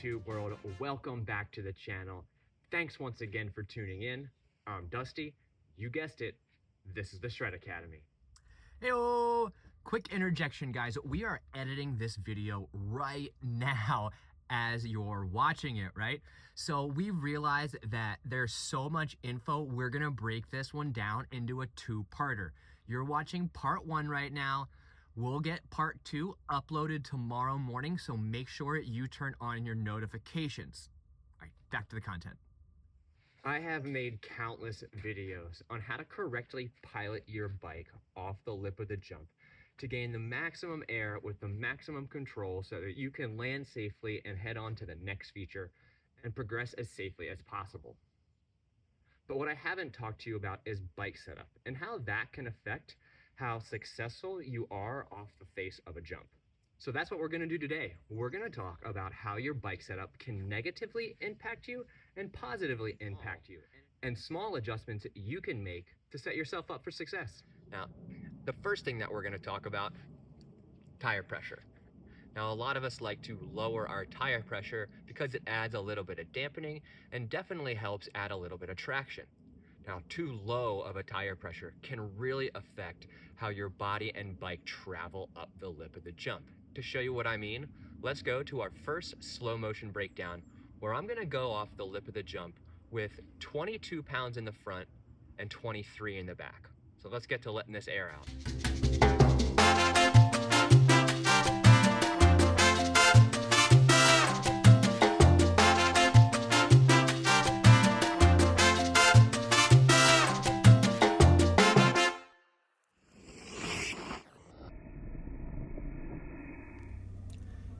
YouTube world, welcome back to the channel. Thanks once again for tuning in. I'm Dusty. You guessed it, this is the Shred Academy. Heyo! Quick interjection, guys. We are editing this video right now as you're watching it, right? So we realized that there's so much info, we're gonna break this one down into a two-parter. You're watching part one right now. We'll get part two uploaded tomorrow morning, so make sure you turn on your notifications. All right, back to the content. I have made countless videos on how to correctly pilot your bike off the lip of the jump to gain the maximum air with the maximum control so that you can land safely and head on to the next feature and progress as safely as possible. But what I haven't talked to you about is bike setup and how that can affect how successful you are off the face of a jump. So that's what we're going to do today. We're going to talk about how your bike setup can negatively impact you and positively impact you, and small adjustments you can make to set yourself up for success. Now, the first thing that we're going to talk about, tire pressure. Now, a lot of us like to lower our tire pressure because it adds a little bit of dampening and definitely helps add a little bit of traction. Now, too low of a tire pressure can really affect how your body and bike travel up the lip of the jump. To show you what I mean, let's go to our first slow motion breakdown where I'm gonna go off the lip of the jump with 22 pounds in the front and 23 in the back. So let's get to letting this air out.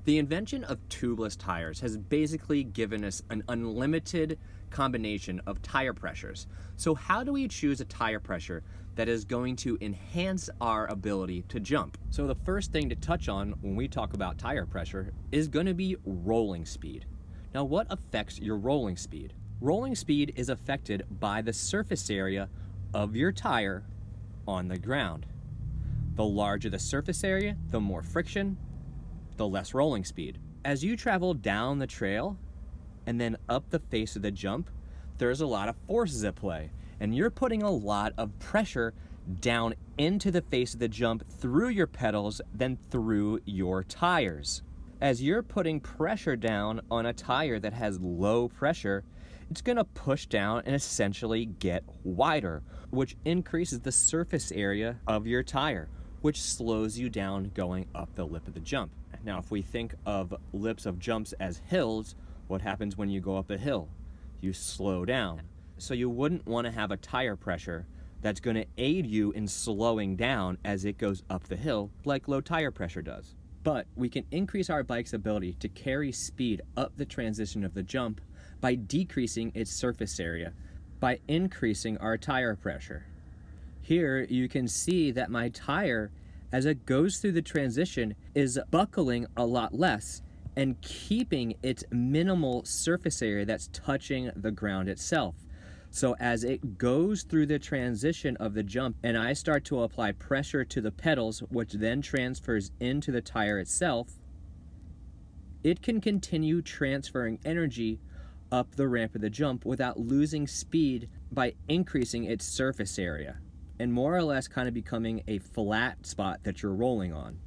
The invention of tubeless tires has basically given us an unlimited combination of tire pressures. So how do we choose a tire pressure that is going to enhance our ability to jump? So the first thing to touch on when we talk about tire pressure is going to be rolling speed. Now, what affects your rolling speed? Rolling speed is affected by the surface area of your tire on the ground. The larger the surface area, the more friction, the less rolling speed. As you travel down the trail and then up the face of the jump, there's a lot of forces at play, and you're putting a lot of pressure down into the face of the jump through your pedals, then through your tires. As you're putting pressure down on a tire that has low pressure, it's gonna push down and essentially get wider, which increases the surface area of your tire, which slows you down going up the lip of the jump. Now, if we think of lips of jumps as hills, what happens when you go up a hill? You slow down. So you wouldn't want to have a tire pressure that's going to aid you in slowing down as it goes up the hill, like low tire pressure does. But we can increase our bike's ability to carry speed up the transition of the jump by decreasing its surface area, by increasing our tire pressure. Here you can see that my tire, as it goes through the transition, is buckling a lot less and keeping its minimal surface area that's touching the ground itself. So as it goes through the transition of the jump and I start to apply pressure to the pedals, which then transfers into the tire itself, it can continue transferring energy up the ramp of the jump without losing speed by increasing its surface area, and more or less kind of becoming a flat spot that you're rolling on.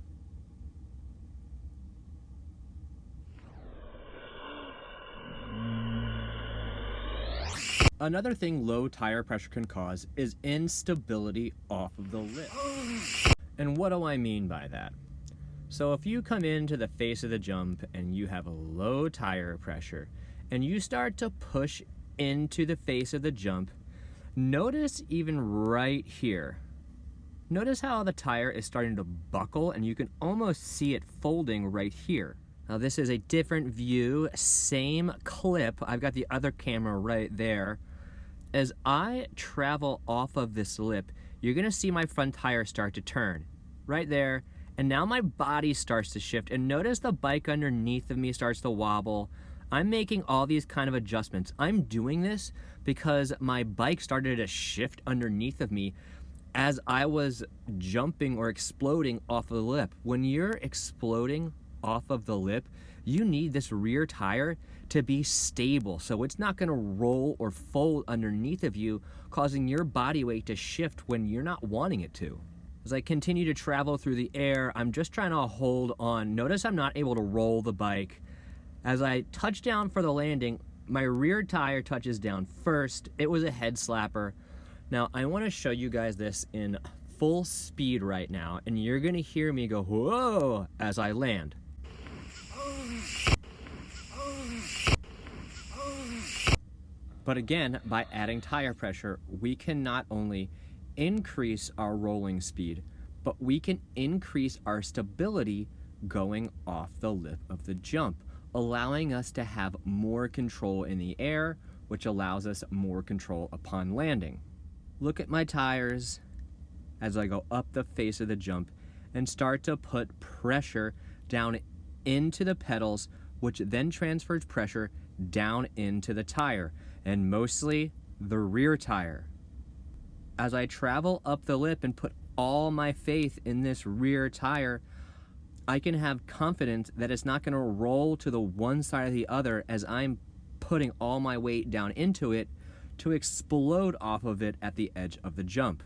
Another thing low tire pressure can cause is instability off of the lip. And what do I mean by that? So if you come into the face of the jump and you have a low tire pressure and you start to push into the face of the jump, notice even right here. Notice how the tire is starting to buckle and you can almost see it folding right here. Now this is a different view, same clip. I've got the other camera right there. As I travel off of this lip, you're gonna see my front tire start to turn right there. And now my body starts to shift, and notice the bike underneath of me starts to wobble. I'm making all these kind of adjustments. I'm doing this because my bike started to shift underneath of me as I was jumping or exploding off of the lip. When you're exploding off of the lip, you need this rear tire to be stable so it's not going to roll or fold underneath of you, causing your body weight to shift when you're not wanting it to. As I continue to travel through the air, I'm just trying to hold on. Notice I'm not able to roll the bike. As I touch down for the landing, my rear tire touches down first. It was a head slapper. Now, I want to show you guys this in full speed right now, and you're going to hear me go, whoa, as I land. But again, by adding tire pressure, we can not only increase our rolling speed, but we can increase our stability going off the lip of the jump, allowing us to have more control in the air, which allows us more control upon landing. Look at my tires as I go up the face of the jump and start to put pressure down into the pedals, which then transfers pressure down into the tire, and mostly the rear tire. As I travel up the lip and put all my faith in this rear tire, I can have confidence that it's not going to roll to the one side or the other as I'm putting all my weight down into it to explode off of it at the edge of the jump.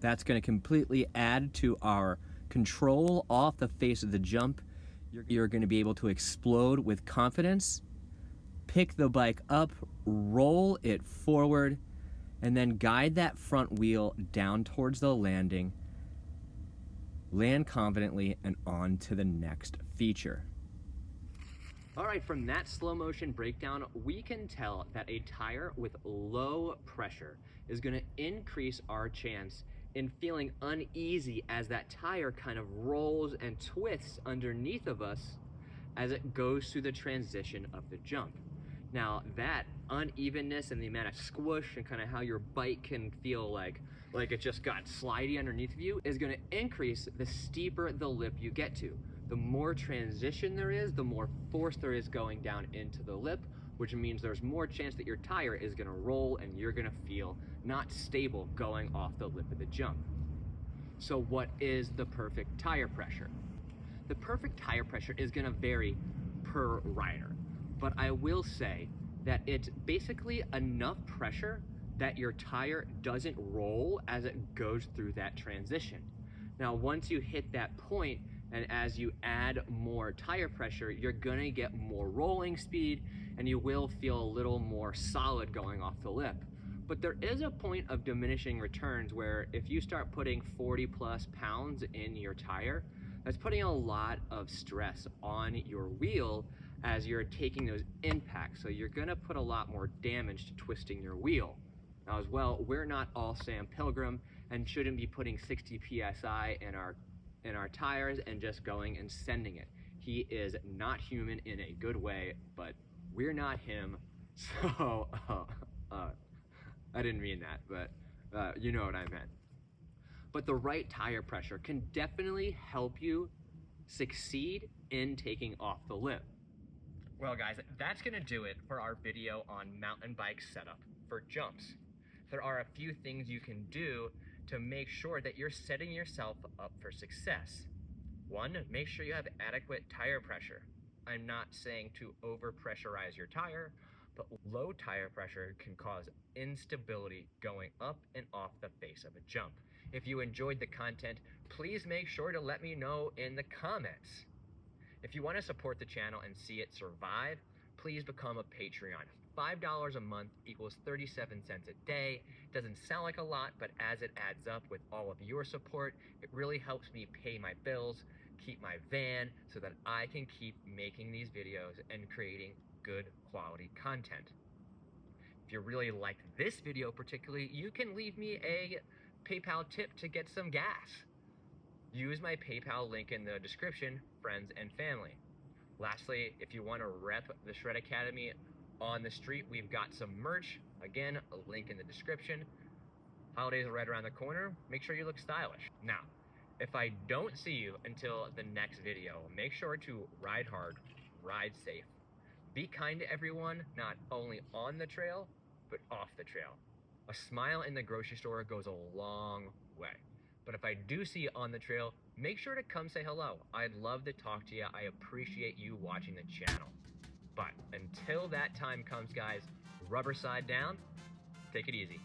That's going to completely add to our control off the face of the jump. You're going to be able to explode with confidence, pick the bike up, roll it forward, and then guide that front wheel down towards the landing, land confidently, and on to the next feature. All right, from that slow motion breakdown, we can tell that a tire with low pressure is going to increase our chance in feeling uneasy as that tire kind of rolls and twists underneath of us as it goes through the transition of the jump. Now, that unevenness and the amount of squish and kind of how your bike can feel like it just got slidey underneath of you is going to increase the steeper the lip you get to. The more transition there is, the more force there is going down into the lip, which means there's more chance that your tire is going to roll and you're going to feel not stable going off the lip of the jump. So what is the perfect tire pressure? The perfect tire pressure is going to vary per rider, but I will say that it's basically enough pressure that your tire doesn't roll as it goes through that transition. Now, once you hit that point, and as you add more tire pressure, you're gonna get more rolling speed and you will feel a little more solid going off the lip. But there is a point of diminishing returns where if you start putting 40 plus pounds in your tire, that's putting a lot of stress on your wheel as you're taking those impacts. So you're gonna put a lot more damage to twisting your wheel. Now as well, we're not all Sam Pilgrim and shouldn't be putting 60 PSI in our tires and just going and sending it. He is not human in a good way, but we're not him. So, I didn't mean that, but you know what I meant. But the right tire pressure can definitely help you succeed in taking off the lip. Well guys, that's gonna do it for our video on mountain bike setup for jumps. There are a few things you can do to make sure that you're setting yourself up for success. One, make sure you have adequate tire pressure. I'm not saying to overpressurize your tire, but low tire pressure can cause instability going up and off the face of a jump. If you enjoyed the content, please make sure to let me know in the comments. If you want to support the channel and see it survive, please become a Patreon. $5 a month equals 37 cents a day. Doesn't sound like a lot, but as it adds up with all of your support, it really helps me pay my bills, keep my van, so that I can keep making these videos and creating good quality content. If you really liked this video particularly, you can leave me a PayPal tip to get some gas. Use my PayPal link in the description, friends and family. Lastly, if you want to rep the Shred Academy on the street, we've got some merch. Again, a link in the description. Holidays are right around the corner. Make sure you look stylish. Now, if I don't see you until the next video, make sure to ride hard, ride safe. Be kind to everyone, not only on the trail, but off the trail. A smile in the grocery store goes a long way. But if I do see you on the trail, make sure to come say hello. I'd love to talk to you. I appreciate you watching the channel. But until that time comes, guys, rubber side down, take it easy.